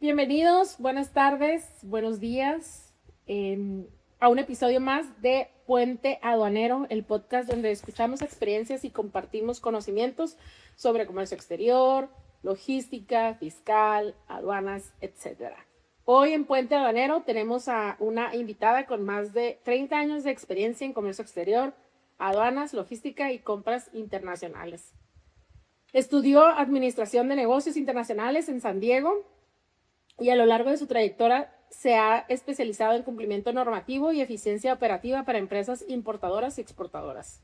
Bienvenidos, buenas tardes, buenos días a un episodio más de Puente Aduanero, el podcast donde escuchamos experiencias y compartimos conocimientos sobre comercio exterior, logística, fiscal, aduanas, etc. Hoy en Puente Aduanero tenemos a una invitada con más de 30 años de experiencia en comercio exterior, aduanas, logística y compras internacionales. Estudió Administración de Negocios Internacionales en San Diego y a lo largo de su trayectoria se ha especializado en cumplimiento normativo y eficiencia operativa para empresas importadoras y exportadoras.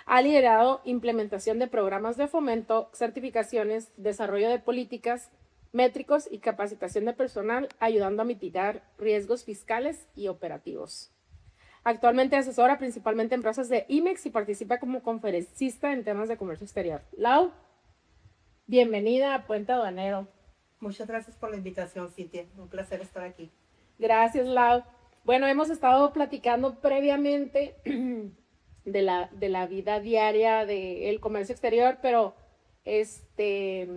Ha liderado implementación de programas de fomento, certificaciones, desarrollo de políticas, métricos y capacitación de personal, ayudando a mitigar riesgos fiscales y operativos. Actualmente asesora principalmente empresas de IMEX y participa como conferencista en temas de comercio exterior. Lau, bienvenida a Puente Aduanero. Muchas gracias por la invitación, Cintia. Un placer estar aquí. Gracias, Lau. Bueno, hemos estado platicando previamente de la vida diaria del comercio exterior, pero este,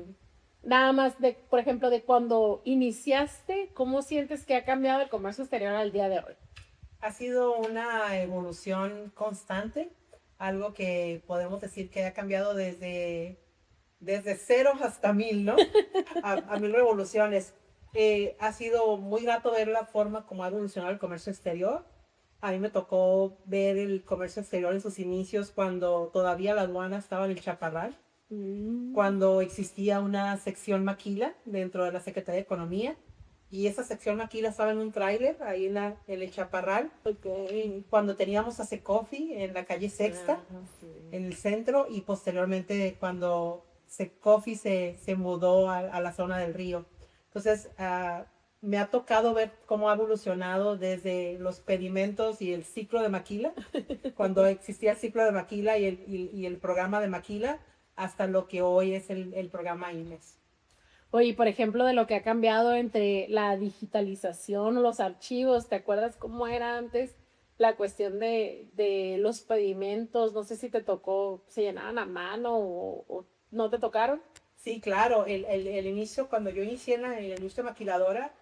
nada más de, por ejemplo, de cuando iniciaste, ¿cómo sientes que ha cambiado el comercio exterior al día de hoy? Ha sido una evolución constante, algo que podemos decir que ha cambiado desde cero hasta mil, ¿no? A mil revoluciones. Ha sido muy grato ver la forma como ha evolucionado el comercio exterior. A mí me tocó ver el comercio exterior en sus inicios cuando todavía la aduana estaba en el Chaparral, cuando existía una sección maquila dentro de la Secretaría de Economía. Y esa sección maquila estaba en un tráiler ahí en el Chaparral. Okay. Cuando teníamos a Secofi en la calle Sexta, Sí. en el centro, y posteriormente cuando Secofi se mudó a la zona del río. Entonces, me ha tocado ver cómo ha evolucionado desde los pedimentos y el ciclo de maquila, cuando existía el ciclo de maquila y el programa de maquila, hasta lo que hoy es el programa IMES. Oye, por ejemplo, de lo que ha cambiado entre la digitalización o los archivos, ¿te acuerdas cómo era antes la cuestión de los pedimentos? No sé si te tocó, se llenaban a mano o no te tocaron. Sí, claro, el inicio, cuando yo inicié en la industria maquiladora,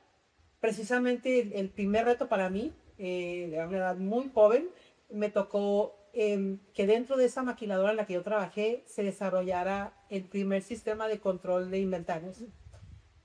precisamente el primer reto para mí, de una edad muy joven, me tocó que dentro de esa maquiladora en la que yo trabajé se desarrollara el primer sistema de control de inventarios.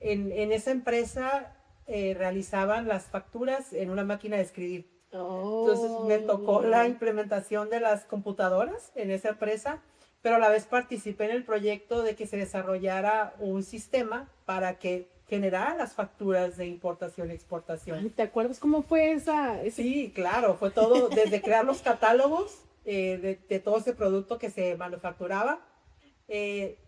En esa empresa realizaban las facturas en una máquina de escribir. Entonces me tocó la Oh. implementación de las computadoras en esa empresa, pero a la vez participé en el proyecto de que se desarrollara un sistema para que generara las facturas de importación y exportación. Ay, ¿te acuerdas cómo fue Sí, claro, fue todo desde crear los catálogos de todo ese producto que se manufacturaba,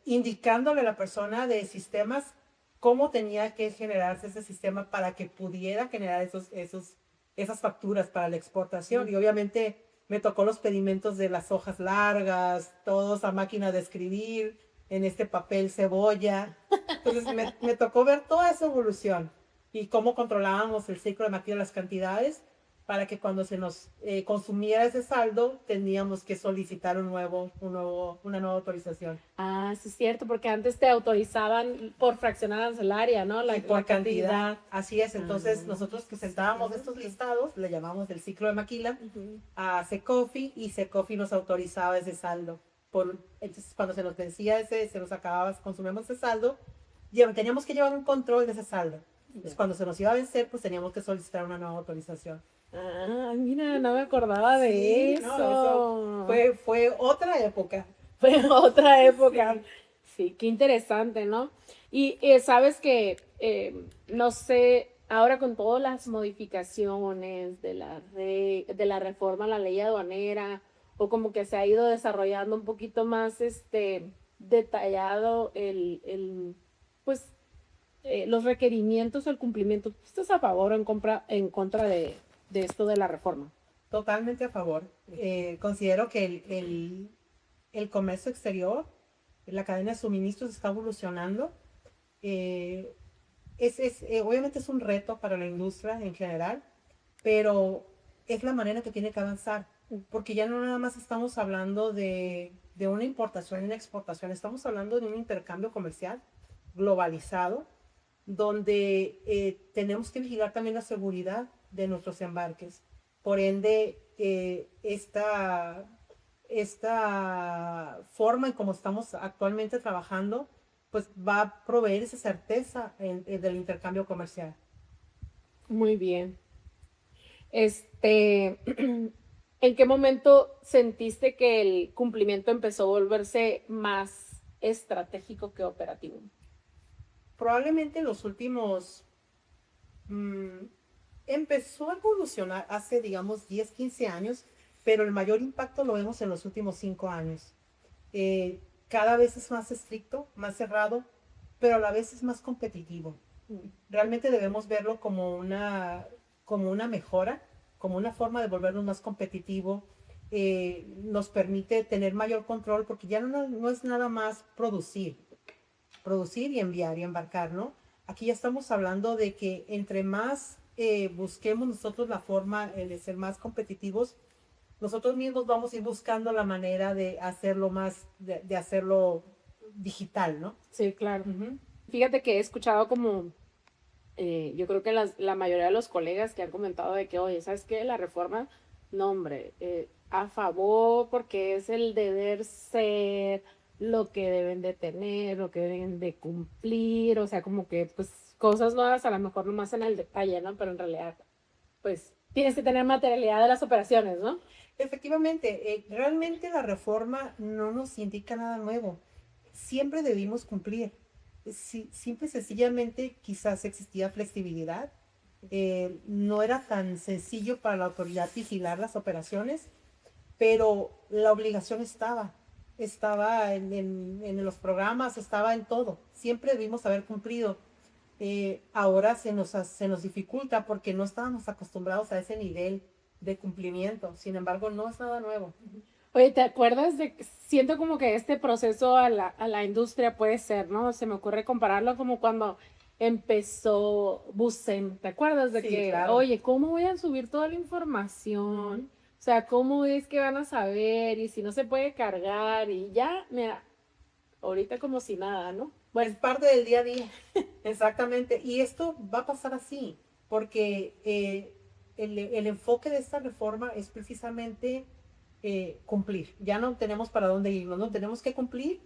indicándole a la persona de sistemas cómo tenía que generarse ese sistema para que pudiera generar esas facturas para la exportación. Y obviamente me tocó los pedimentos de las hojas largas, todos a máquina de escribir, en este papel cebolla. Entonces me tocó ver toda esa evolución y cómo controlábamos el ciclo de maquila, las cantidades, para que cuando se nos consumiera ese saldo, teníamos que solicitar una nueva autorización. Ah, sí es cierto, porque antes te autorizaban por fracción arancelaria, ¿no? Y por La cantidad. cantidad, así es. Entonces, nosotros presentábamos estos listados, le llamamos del ciclo de maquila, a Secofi, y Secofi nos autorizaba ese saldo. Entonces, cuando se nos vencía se nos acababa, consumimos ese saldo, teníamos que llevar un control de ese saldo. Entonces, cuando se nos iba a vencer, pues teníamos que solicitar una nueva autorización. Ah, mira, no me acordaba de Sí, no, eso eso. fue otra época. Fue otra época. Sí. Sí, qué interesante, ¿no? Y sabes que, no sé, ahora con todas las modificaciones de la reforma a la ley aduanera, o como que se ha ido desarrollando un poquito más detallado pues, los requerimientos o el cumplimiento. ¿Tú estás a favor o en contra de esto de la reforma? Totalmente a favor. Considero que el comercio exterior, la cadena de suministros está evolucionando. Eh, Obviamente es un reto para la industria en general, pero es la manera que tiene que avanzar, porque ya no nada más estamos hablando de una importación y una exportación, estamos hablando de un intercambio comercial globalizado, donde tenemos que vigilar también la seguridad de nuestros embarques. Por ende, esta forma en como estamos actualmente trabajando, pues va a proveer esa certeza del intercambio comercial. Muy bien. ¿En qué momento sentiste que el cumplimiento empezó a volverse más estratégico que operativo? Probablemente en los últimos, empezó a evolucionar hace, digamos, 10, 15 años, pero el mayor impacto lo vemos en los últimos 5 años. Cada vez es más estricto, más cerrado, pero a la vez es más competitivo. Realmente debemos verlo como una mejora, como una forma de volvernos más competitivo. Nos permite tener mayor control porque ya no es nada más producir y enviar y embarcar, ¿no? Aquí ya estamos hablando de que entre más busquemos nosotros la forma de ser más competitivos, nosotros mismos vamos a ir buscando la manera de hacerlo de hacerlo digital, ¿no? Sí, claro. Fíjate que he escuchado como, yo creo que la mayoría de los colegas que han comentado de que, oye, ¿sabes qué? La reforma, no, hombre, a favor porque es el deber ser, lo que deben de tener, lo que deben de cumplir, o sea, como que, pues, cosas nuevas a lo mejor nomás en el detalle, ¿no? Pero en realidad, pues, tienes que tener materialidad de las operaciones, ¿no? Efectivamente, realmente la reforma no nos indica nada nuevo. Siempre debimos cumplir. Simple y sencillamente quizás existía flexibilidad. No era tan sencillo para la autoridad vigilar las operaciones, pero la obligación estaba en los programas, estaba en todo. Siempre debimos haber cumplido. Ahora se nos dificulta porque no estábamos acostumbrados a ese nivel de cumplimiento. Sin embargo, no es nada nuevo. Oye, ¿te acuerdas de, siento como que este proceso a la industria puede ser, ¿no? Se me ocurre compararlo como cuando empezó Busem, ¿te acuerdas de Sí, que, claro. oye, ¿cómo voy a subir toda la información? O sea, ¿cómo es que van a saber? Y si no se puede cargar y ya, mira, ahorita como si nada, ¿no? Es parte del día a día. Exactamente. Y esto va a pasar así, porque el enfoque de esta reforma es precisamente cumplir. Ya no tenemos para dónde irnos, no tenemos que cumplir.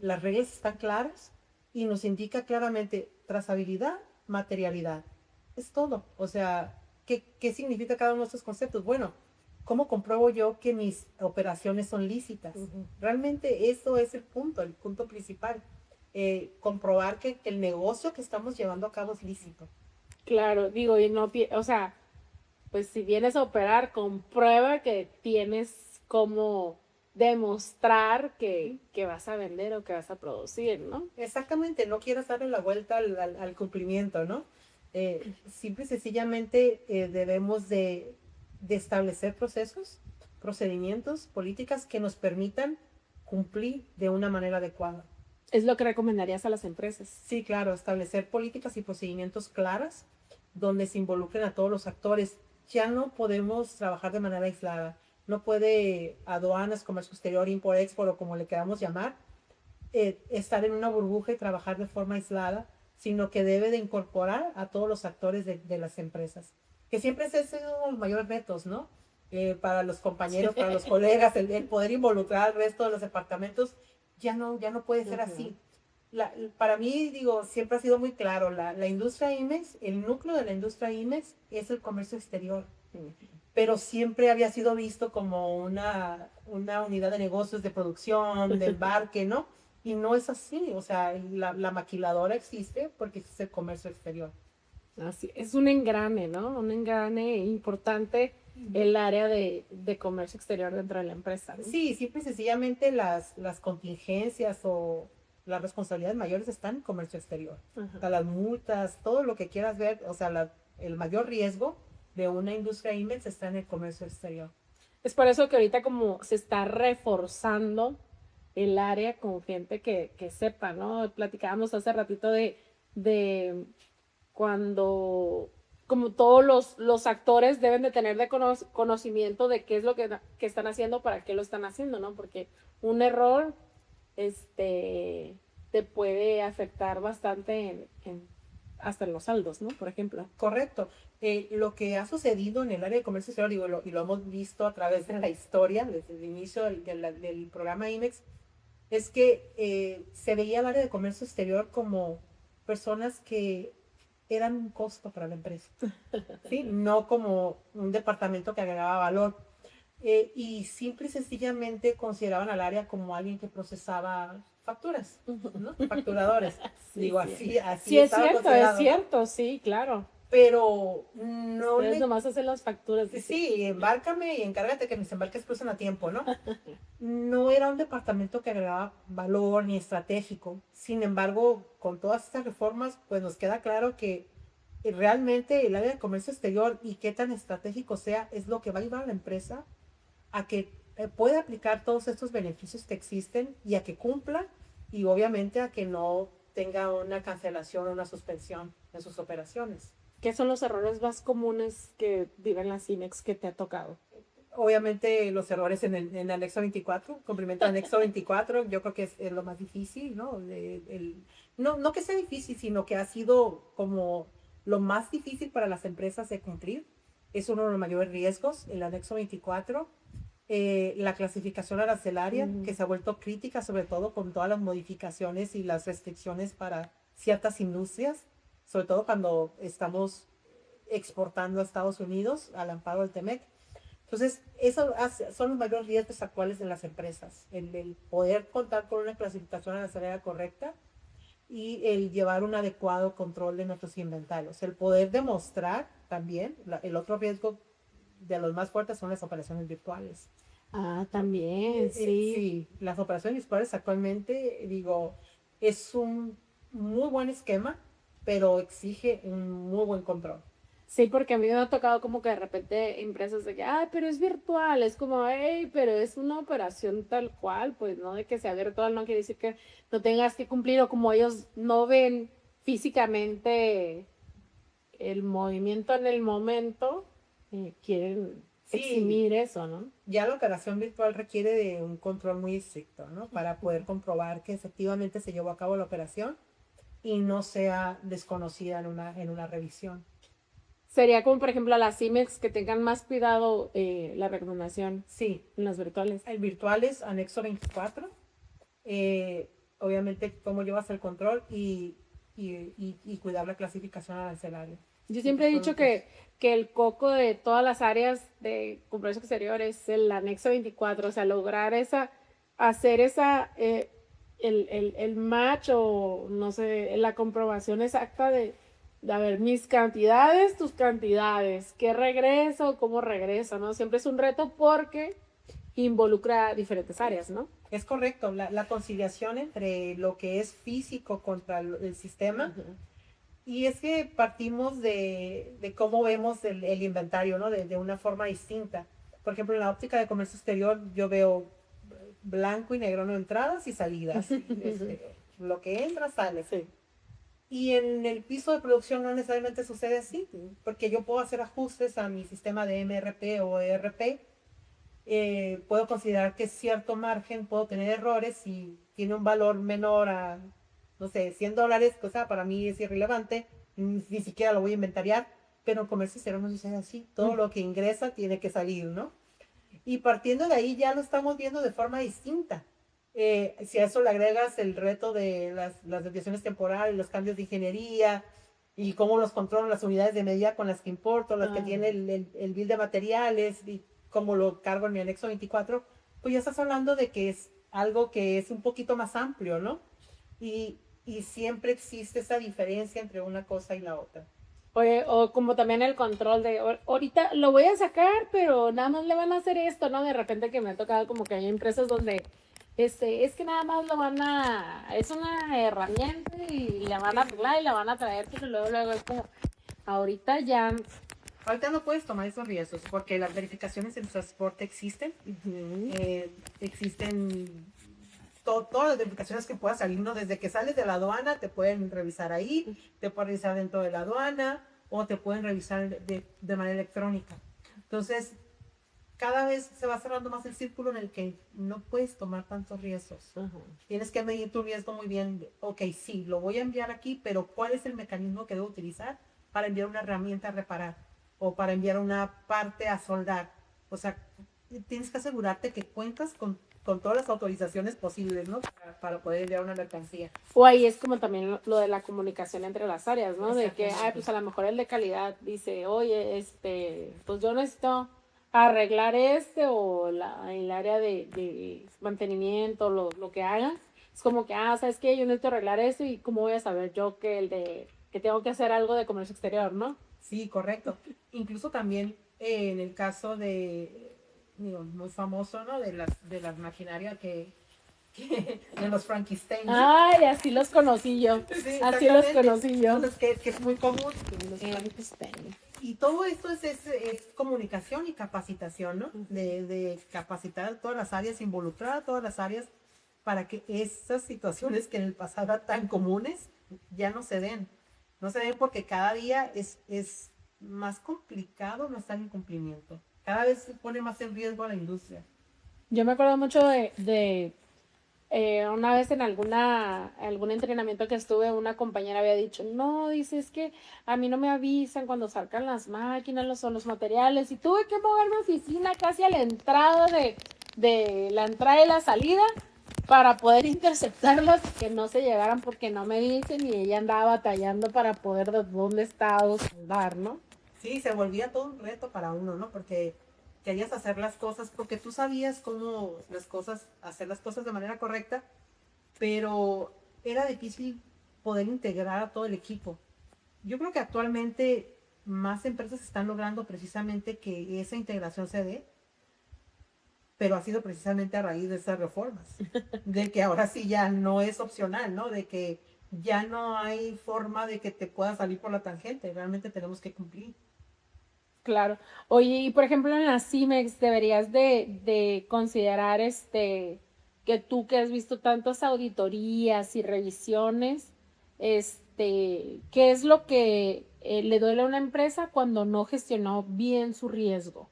Las reglas están claras y nos indica claramente trazabilidad, materialidad. Es todo. O sea, ¿qué significa cada uno de estos conceptos? Bueno, ¿cómo compruebo yo que mis operaciones son lícitas? Realmente eso es el punto principal. Comprobar que el negocio que estamos llevando a cabo es lícito. Claro, digo, y no, o sea, pues si vienes a operar, comprueba que tienes como demostrar que vas a vender o que vas a producir, ¿no? Exactamente, no quieras darle la vuelta al cumplimiento, ¿no? Simple y sencillamente debemos de establecer procesos, procedimientos, políticas que nos permitan cumplir de una manera adecuada. Es lo que recomendarías a las empresas. Sí, claro, establecer políticas y procedimientos claras donde se involucren a todos los actores. Ya no podemos trabajar de manera aislada. No puede aduanas, comercio exterior, import-export o como le queramos llamar, estar en una burbuja y trabajar de forma aislada, sino que debe de incorporar a todos los actores de las empresas. Que siempre ese es uno de los mayores retos, ¿no? Para los compañeros, para los colegas, el poder involucrar al resto de los departamentos, ya no puede ser así. Para mí, digo, siempre ha sido muy claro, la industria IMEX, el núcleo de la industria IMEX es el comercio exterior, pero siempre había sido visto como una unidad de negocios, de producción, de embarque, ¿no? Y no es así, o sea, la maquiladora existe porque es el comercio exterior. Así, es un engrane, ¿no? Un engrane importante el área de comercio exterior dentro de la empresa, ¿no? Sí, simple y sencillamente las contingencias o las responsabilidades mayores están en comercio exterior. O sea, las multas, todo lo que quieras ver, o sea, el mayor riesgo de una industria IMEX está en el comercio exterior. Es por eso que ahorita como se está reforzando el área con gente que sepa, ¿no? Platicábamos hace ratito de cuando como todos los actores deben de tener de conocimiento de qué es lo que están haciendo, para qué lo están haciendo, ¿no? Porque un error, te puede afectar bastante hasta en los saldos, ¿no? Por ejemplo. Correcto. Lo que ha sucedido en el área de comercio exterior, digo, y lo hemos visto a través de la historia, desde el inicio del programa IMEX, es que se veía el área de comercio exterior como personas que eran un costo para la empresa, ¿sí? No como un departamento que agregaba valor. Y simple y sencillamente consideraban al área como alguien que procesaba facturas, ¿no? Facturadores. Sí, Digo, sí. así Sí, estaba es considerado, ¿no? cierto, sí, claro. Pero no Ustedes le... nomás hacen las facturas. Sí, embárcame y encárgate que mis embarques crucen a tiempo, ¿no? No era un departamento que agregaba valor ni estratégico. Sin embargo, con todas estas reformas, pues nos queda claro que realmente el área de comercio exterior y qué tan estratégico sea es lo que va a llevar a la empresa a que pueda aplicar todos estos beneficios que existen y a que cumpla y obviamente a que no tenga una cancelación o una suspensión en sus operaciones. ¿Qué son los errores más comunes que viven las IMEX que te ha tocado? Obviamente los errores en el anexo 24, cumplimiento del anexo 24, yo creo que es lo más difícil, ¿no? No que sea difícil, sino que ha sido como lo más difícil para las empresas de cumplir. Es uno de los mayores riesgos, el anexo 24. La clasificación arancelaria, que se ha vuelto crítica, sobre todo con todas las modificaciones y las restricciones para ciertas industrias, sobre todo cuando estamos exportando a Estados Unidos al amparo del TEMEC. Entonces, esos son los mayores riesgos actuales en las empresas, el poder contar con una clasificación arancelaria correcta y el llevar un adecuado control de nuestros inventarios. El poder demostrar también, el otro riesgo de los más fuertes son las operaciones virtuales. Ah, también, sí. Sí, las operaciones virtuales actualmente, digo, es un muy buen esquema, pero exige un muy buen control. Sí, porque a mí me ha tocado como que de repente empresas de que, ah, pero es virtual, es como, hey, pero es una operación tal cual, pues no de que sea virtual no quiere decir que no tengas que cumplir o como ellos no ven físicamente el movimiento en el momento, quieren Sí, eximir eso, ¿no? ya la operación virtual requiere de un control muy estricto, ¿no? Para poder comprobar que efectivamente se llevó a cabo la operación y no sea desconocida en una revisión. Sería como, por ejemplo, a las IMEX que tengan más cuidado la recomendación Sí, en las virtuales. el virtual es anexo 24. Obviamente, cómo llevas el control y cuidar la clasificación arancelaria. Yo siempre he dicho que el coco de todas las áreas de comercio exterior es el anexo 24, o sea, lograr hacer el match o no sé, la comprobación exacta de a ver, mis cantidades, tus cantidades, qué regreso, cómo regreso, ¿no? Siempre es un reto porque involucra diferentes áreas, ¿no? Es correcto, la conciliación entre lo que es físico contra el sistema. Y es que partimos de cómo vemos el inventario, ¿no? De una forma distinta. Por ejemplo, en la óptica de comercio exterior yo veo blanco y negro, ¿no? Entradas y salidas. Lo que entra, sale. Sí. Y en el piso de producción no necesariamente sucede así, porque yo puedo hacer ajustes a mi sistema de MRP o ERP. Puedo considerar que cierto margen puedo tener errores y tiene un valor menor a, no sé, $100, o sea, para mí es irrelevante, ni siquiera lo voy a inventariar, pero en comercio exterior no sucede así, todo lo que ingresa tiene que salir, ¿no? Y partiendo de ahí ya lo estamos viendo de forma distinta. Si a eso le agregas el reto de las desviaciones temporales, los cambios de ingeniería y cómo los controlo las unidades de medida con las que importo, las que tiene el bill de materiales y cómo lo cargo en mi anexo 24, pues ya estás hablando de que es algo que es un poquito más amplio, ¿no? Y siempre existe esa diferencia entre una cosa y la otra. O como también el control de ahorita lo voy a sacar, pero nada más le van a hacer esto, ¿no? De repente que me ha tocado como que hay empresas donde es que nada más es una herramienta y la van a arreglar y la van a traer, pero luego es como, ahorita ya. Ahorita no puedes tomar esos riesgos porque las verificaciones en transporte existen. Existen todas las verificaciones que puedas salir, ¿no? Desde que sales de la aduana, te pueden revisar ahí, te pueden revisar dentro de la aduana o te pueden revisar de manera electrónica. Entonces, cada vez se va cerrando más el círculo en el que no puedes tomar tantos riesgos. Tienes que medir tu riesgo muy bien. Ok, sí, lo voy a enviar aquí, pero ¿cuál es el mecanismo que debo utilizar para enviar una herramienta a reparar o para enviar una parte a soldar? O sea, tienes que asegurarte que cuentas con todas las autorizaciones posibles, ¿no? Para poder enviar una mercancía. O ahí es como también lo de la comunicación entre las áreas, ¿no? De que, pues a lo mejor el de calidad dice, oye, pues yo necesito arreglar o el área de mantenimiento, lo que haga. Es como que, ¿sabes qué? Yo necesito arreglar esto y ¿cómo voy a saber yo que tengo que hacer algo de comercio exterior, ¿no? Sí, correcto. Incluso también en el caso digo, muy famoso, ¿no? De las maquinarias de los Frankenstein. Ay, así los conocí yo. Sí, así los conocí yo. Entonces, que es muy común. Los Frankenstein. Y todo esto es comunicación y capacitación, ¿no? De capacitar a todas las áreas, involucrar a todas las áreas para que esas situaciones que en el pasado eran tan comunes ya no se den. No se den porque cada día es más complicado no estar en cumplimiento. Cada vez se pone más en riesgo a la industria. Yo me acuerdo mucho de una vez en algún entrenamiento que estuve, una compañera había dicho, no, dice, es que a mí no me avisan cuando sacan las máquinas, los materiales, y tuve que mover mi oficina casi a la entrada de la entrada y la salida para poder interceptarlas, que no se llegaran porque no me dicen, y ella andaba batallando para poder de dónde estaba o soldar, ¿no? Sí, se volvía todo un reto para uno, ¿no? Porque querías hacer las cosas, porque tú sabías cómo hacer las cosas de manera correcta, pero era difícil poder integrar a todo el equipo. Yo creo que actualmente más empresas están logrando precisamente que esa integración se dé, pero ha sido precisamente a raíz de esas reformas, de que ahora sí ya no es opcional, ¿no? De que ya no hay forma de que te puedas salir por la tangente, realmente tenemos que cumplir. Claro. Oye, y por ejemplo en la CIMEX deberías de considerar que tú que has visto tantas auditorías y revisiones, ¿qué es lo que le duele a una empresa cuando no gestionó bien su riesgo?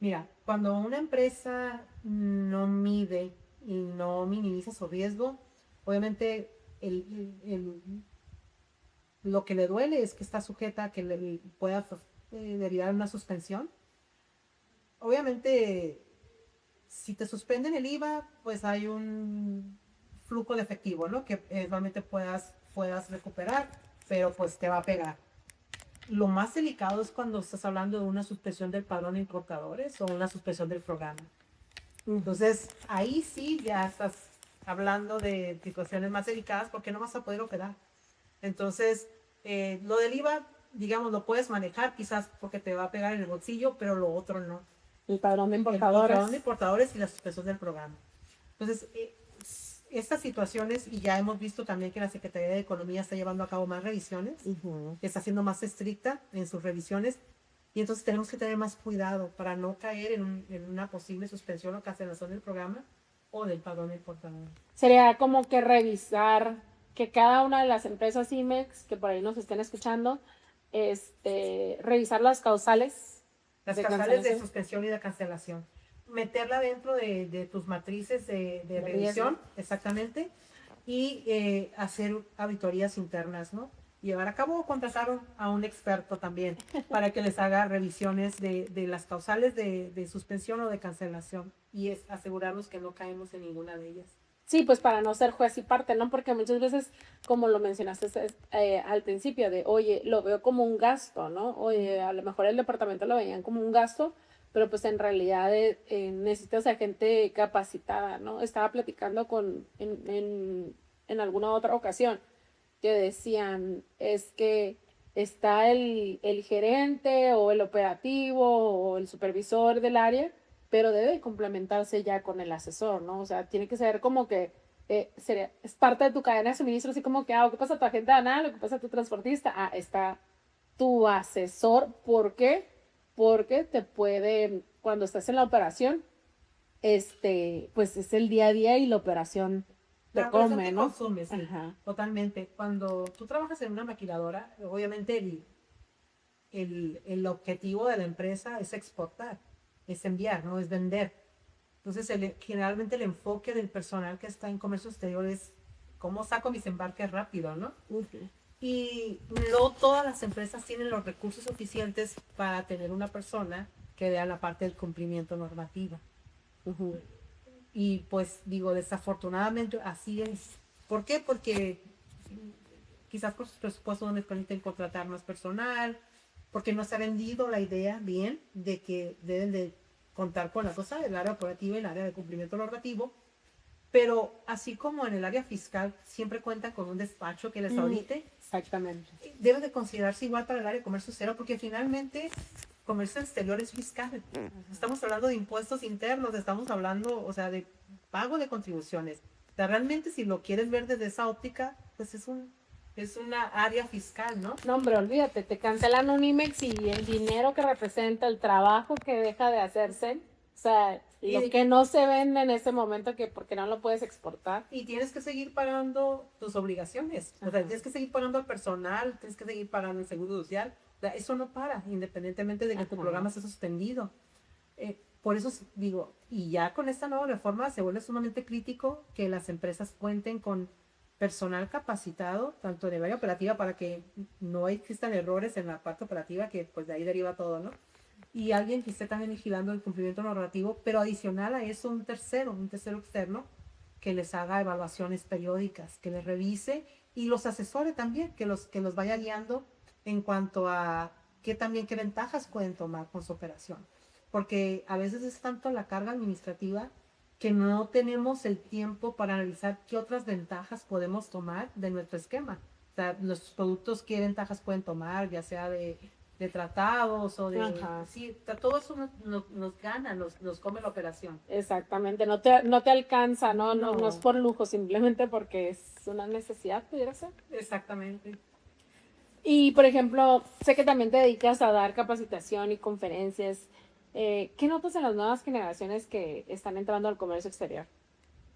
Mira, cuando una empresa no mide y no minimiza su riesgo, obviamente lo que le duele es que está sujeta a que le pueda derivar una suspensión. Obviamente, si te suspenden el IVA, pues hay un flujo de efectivo, ¿no? Que eventualmente puedas recuperar, pero pues te va a pegar. Lo más delicado es cuando estás hablando de una suspensión del padrón de importadores o una suspensión del programa. Entonces, ahí sí ya estás hablando de situaciones más delicadas porque no vas a poder operar. Entonces, lo del IVA, digamos, lo puedes manejar quizás porque te va a pegar en el bolsillo, pero lo otro no. El padrón de importadores. El padrón de importadores y la suspensión del programa. Entonces, estas situaciones, y ya hemos visto también que la Secretaría de Economía está llevando a cabo más revisiones, está siendo más estricta en sus revisiones, y entonces tenemos que tener más cuidado para no caer en una posible suspensión o cancelación del programa o del padrón de importador. Sería como que revisar que cada una de las empresas IMEX que por ahí nos estén escuchando, revisar las causales. Las causales de suspensión y de cancelación. Meterla dentro de tus matrices de revisión, exactamente, y hacer auditorías internas, ¿no? Llevar a cabo o contratar a un experto también para que les haga revisiones de las causales de suspensión o de cancelación y asegurarnos que no caemos en ninguna de ellas. Sí, pues para no ser juez y parte, ¿no? Porque muchas veces, como lo mencionaste al principio, oye, lo veo como un gasto, ¿no? Oye, a lo mejor el departamento lo veían como un gasto, pero pues en realidad necesitas a gente capacitada, ¿no? Estaba platicando en alguna otra ocasión que decían, es que está el gerente o el operativo o el supervisor del área, pero debe complementarse ya con el asesor, ¿no? O sea, tiene que ser como que es parte de tu cadena de suministro, así como que, ¿qué pasa a tu agente aduanal? ¿Qué pasa a tu transportista? Está tu asesor. ¿Por qué? Porque te puede, cuando estás en la operación, pues es el día a día y la operación te come, ¿no? Consume, sí, totalmente. Cuando tú trabajas en una maquiladora, obviamente el objetivo de la empresa es exportar. es enviar, no es vender. Entonces, generalmente el enfoque del personal que está en comercio exterior es cómo saco mis embarques rápido, ¿no? Y no todas las empresas tienen los recursos suficientes para tener una persona que vea la parte del cumplimiento normativo. Y pues digo, desafortunadamente así es. ¿Por qué? Porque quizás por sus presupuestos no les permiten contratar más personal, porque no se ha vendido la idea bien de que deben de contar con la cosa del área operativa y el área de cumplimiento normativo, pero así como en el área fiscal siempre cuentan con un despacho que les audite, exactamente. debe de considerarse igual para el área de comercio exterior, porque finalmente comercio exterior es fiscal. Estamos hablando de impuestos internos, estamos hablando, o sea, de pago de contribuciones. O sea, realmente si lo quieres ver desde esa óptica, pues es una área fiscal, ¿no? No, hombre, olvídate, te cancelan un IMEX y el dinero que representa, el trabajo que deja de hacerse, o sea, lo que no se vende en ese momento que porque no lo puedes exportar. Y tienes que seguir pagando tus obligaciones. O sea, tienes que seguir pagando al personal, tienes que seguir pagando el seguro social. O sea, eso no para, independientemente de que tu programa esté suspendido. Por eso digo, y ya con esta nueva reforma se vuelve sumamente crítico que las empresas cuenten con personal capacitado, tanto en el área operativa, para que no existan errores en la parte operativa, que pues de ahí deriva todo, ¿no? Y alguien que esté también vigilando el cumplimiento normativo, pero adicional a eso un tercero externo, que les haga evaluaciones periódicas, que les revise y los asesore también, que los vaya guiando en cuanto a qué ventajas pueden tomar con su operación. Porque a veces es tanto la carga administrativa que no tenemos el tiempo para analizar qué otras ventajas podemos tomar de nuestro esquema. O sea, nuestros productos, qué ventajas pueden tomar, ya sea de tratados o de... Sí, todo eso nos gana, nos come la operación. Exactamente, no te alcanza, no es por lujo, simplemente porque es una necesidad, pudiera ser. Exactamente. Y, por ejemplo, sé que también te dedicas a dar capacitación y conferencias. ¿Qué notas en las nuevas generaciones que están entrando al comercio exterior?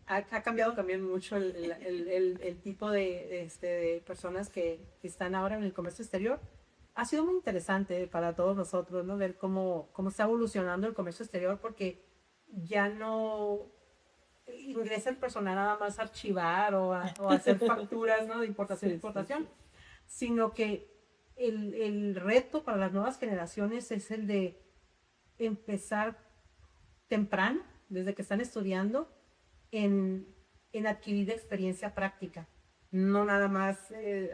Ha cambiado también mucho el tipo de personas que están ahora en el comercio exterior. Ha sido muy interesante para todos nosotros, ¿no? Ver cómo está evolucionando el comercio exterior, porque ya no ingresa el personal nada más a archivar o a hacer facturas, ¿no? De importación y exportación, sino que el reto para las nuevas generaciones es el de empezar temprano, desde que están estudiando, en adquirir experiencia práctica. No nada más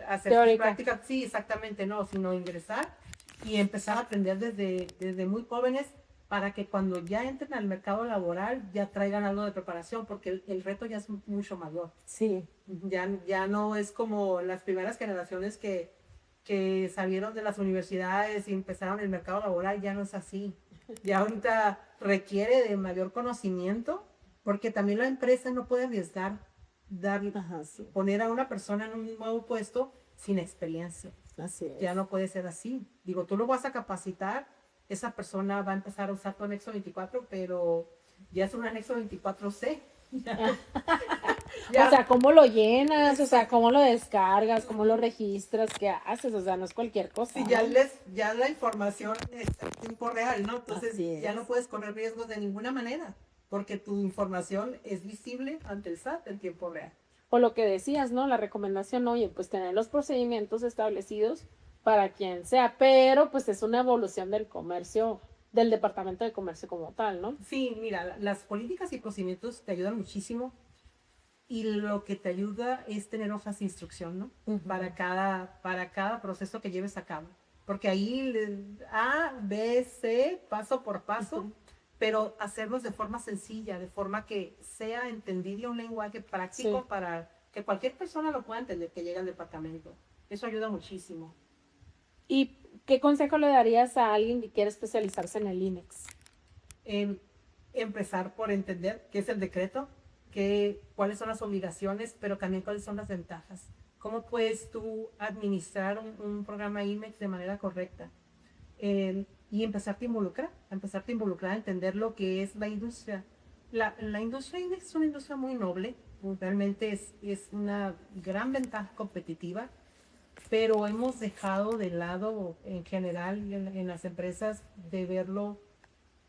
hacer práctica, sí, exactamente, no, sino ingresar y empezar a aprender desde muy jóvenes para que cuando ya entren al mercado laboral ya traigan algo de preparación, porque el reto ya es mucho mayor. Sí. Ya no es como las primeras generaciones que salieron de las universidades y empezaron el mercado laboral, ya no es así. Ya ahorita requiere de mayor conocimiento, porque también la empresa no puede arriesgar poner a una persona en un nuevo puesto sin experiencia. Así es. Ya no puede ser así. Digo, tú lo vas a capacitar, esa persona va a empezar a usar tu anexo 24, pero ya es un anexo 24C. Ya. O sea, ¿cómo lo llenas? O sea, ¿cómo lo descargas? ¿Cómo lo registras? ¿Qué haces? O sea, no es cualquier cosa. Sí, ya la información está en tiempo real, ¿no? Entonces ya no puedes correr riesgos de ninguna manera, porque tu información es visible ante el SAT en tiempo real. O lo que decías, ¿no? La recomendación, oye, pues tener los procedimientos establecidos para quien sea, pero pues es una evolución del comercio, del departamento de comercio como tal, ¿no? Sí, mira, las políticas y procedimientos te ayudan muchísimo y lo que te ayuda es tener hojas de instrucción, ¿no? Para cada proceso que lleves a cabo. Porque ahí A, B, C, paso por paso, pero hacerlos de forma sencilla, de forma que sea entendible, un lenguaje práctico para que cualquier persona lo pueda entender que llega al departamento. Eso ayuda muchísimo. ¿Y qué consejo le darías a alguien que quiere especializarse en el IMEX? Empezar por entender qué es el decreto, cuáles son las obligaciones, pero también cuáles son las ventajas. ¿Cómo puedes tú administrar un programa IMEX de manera correcta? Y empezarte a involucrar a entender lo que es la industria. La industria IMEX es una industria muy noble, realmente es una gran ventaja competitiva, pero hemos dejado de lado en general en las empresas de verlo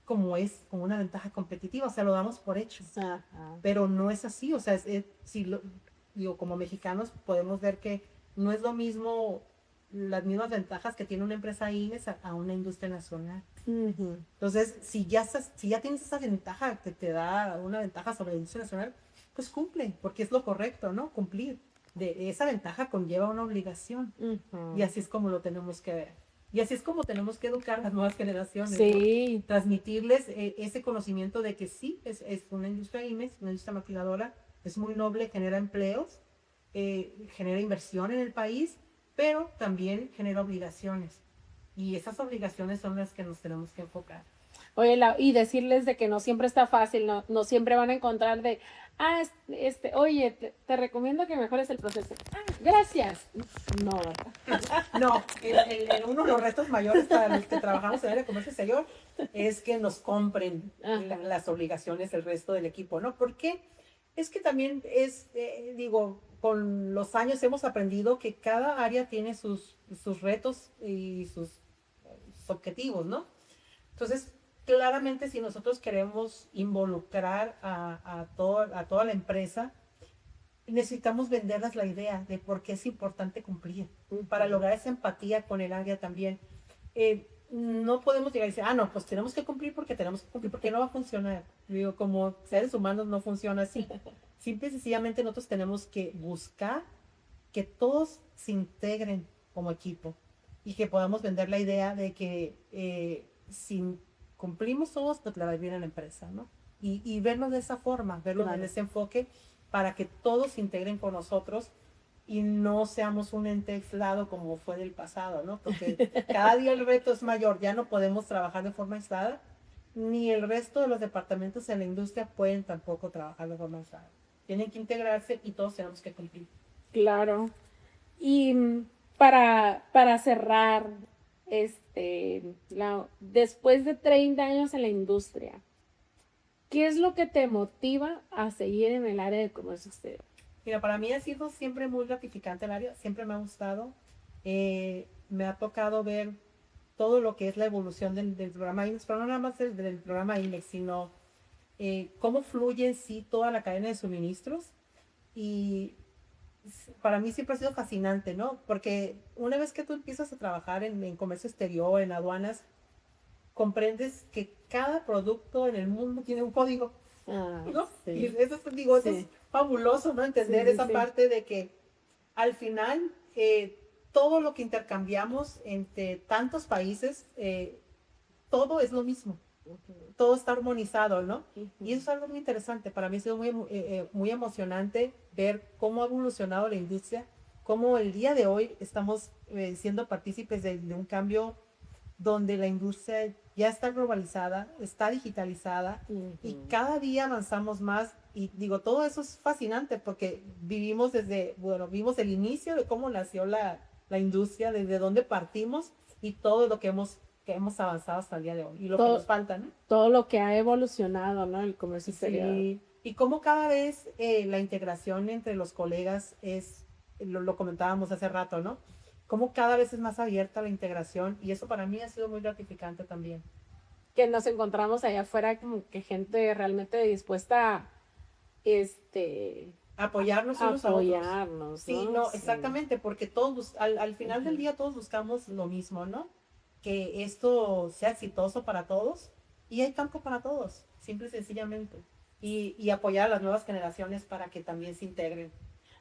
como una ventaja competitiva, o sea, lo damos por hecho. Ajá. Pero no es así, o sea, digo, como mexicanos podemos ver que no es lo mismo las mismas ventajas que tiene una empresa IMES a una industria nacional. Ujú. Entonces, si ya tienes esa ventaja que te da una ventaja sobre la industria nacional, pues cumple, porque es lo correcto, ¿no? Cumplir. De esa ventaja conlleva una obligación. Ujú. Y así es como lo tenemos que ver. Y así es como tenemos que educar a las nuevas generaciones, ¿no? Sí, Transmitirles ese conocimiento de que sí, es una industria IMES, una industria maquiladora, es muy noble, genera empleos, genera inversión en el país, pero también genera obligaciones. Y esas obligaciones son las que nos tenemos que enfocar. oye, y decirles de que no siempre está fácil, no siempre van a encontrar de, oye, te recomiendo que mejores el proceso. Ah, gracias. No, ¿verdad? No, uno de los retos mayores para los que trabajamos en el área de comercio exterior es que nos compren Ajá. las obligaciones del resto del equipo, ¿no? Porque es que también digo, con los años hemos aprendido que cada área tiene sus retos y sus objetivos, ¿no? Entonces, claramente si nosotros queremos involucrar a toda la empresa, necesitamos venderles la idea de por qué es importante cumplir, para lograr esa empatía con el área también. No podemos llegar y decir, no, pues tenemos que cumplir porque no va a funcionar. Digo, como seres humanos no funciona así. Simple y sencillamente nosotros tenemos que buscar que todos se integren como equipo y que podamos vender la idea de que si cumplimos todos, pues le va a ir bien a la empresa, ¿no? Y verlo de esa forma, verlo en ese enfoque para que todos se integren con nosotros y no seamos un ente aislado como fue del pasado, ¿no? Porque cada día el reto es mayor, ya no podemos trabajar de forma aislada, ni el resto de los departamentos en la industria pueden tampoco trabajar de forma aislada. Tienen que integrarse y todos tenemos que cumplir. Claro. Y para cerrar, después de 30 años en la industria, ¿qué es lo que te motiva a seguir en el área de comercio exterior? Mira, para mí ha sido siempre muy gratificante el área, siempre me ha gustado. Me ha tocado ver todo lo que es la evolución del programa IMEX, pero no nada más del programa IMEX, sino cómo fluye en sí toda la cadena de suministros. Y para mí siempre ha sido fascinante, ¿no? Porque una vez que tú empiezas a trabajar en comercio exterior, en aduanas, comprendes que cada producto en el mundo tiene un código, ¿no? Sí. Y eso es fabuloso, ¿no? Entender esa parte de que al final todo lo que intercambiamos entre tantos países, todo es lo mismo. Todo está armonizado, ¿no? Y eso es algo muy interesante. Para mí ha sido muy emocionante ver cómo ha evolucionado la industria, cómo el día de hoy estamos siendo partícipes de un cambio donde la industria ya está globalizada, está digitalizada y cada día avanzamos más. Y digo, todo eso es fascinante porque vimos vimos el inicio de cómo nació la industria, desde dónde partimos y todo lo que hemos avanzado hasta el día de hoy y lo que nos falta, ¿no? Todo lo que ha evolucionado, ¿no? El comercio exterior. Sí, y cómo cada vez la integración entre los colegas lo comentábamos hace rato, ¿no? Cómo cada vez es más abierta la integración y eso para mí ha sido muy gratificante también. Que nos encontramos allá afuera como que gente realmente dispuesta a apoyarnos unos a otros. ¿no? Sí, exactamente, porque todos, al final del día todos buscamos lo mismo, ¿no? Que esto sea exitoso para todos y hay campo para todos, simple y sencillamente. Y apoyar a las nuevas generaciones para que también se integren.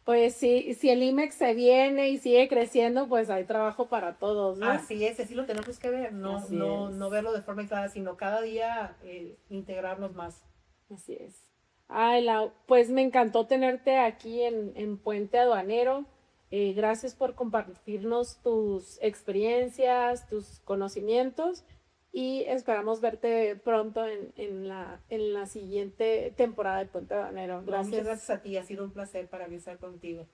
Pues sí, si el IMEX se viene y sigue creciendo, pues hay trabajo para todos, ¿no? Así es, así lo tenemos que ver, no verlo de forma aislada, sino cada día integrarnos más. Así es. Ay, pues me encantó tenerte aquí en Puente Aduanero. Gracias por compartirnos tus experiencias, tus conocimientos y esperamos verte pronto en la siguiente temporada de Puente Aduanero. Gracias. Muchas gracias a ti, ha sido un placer para mí estar contigo.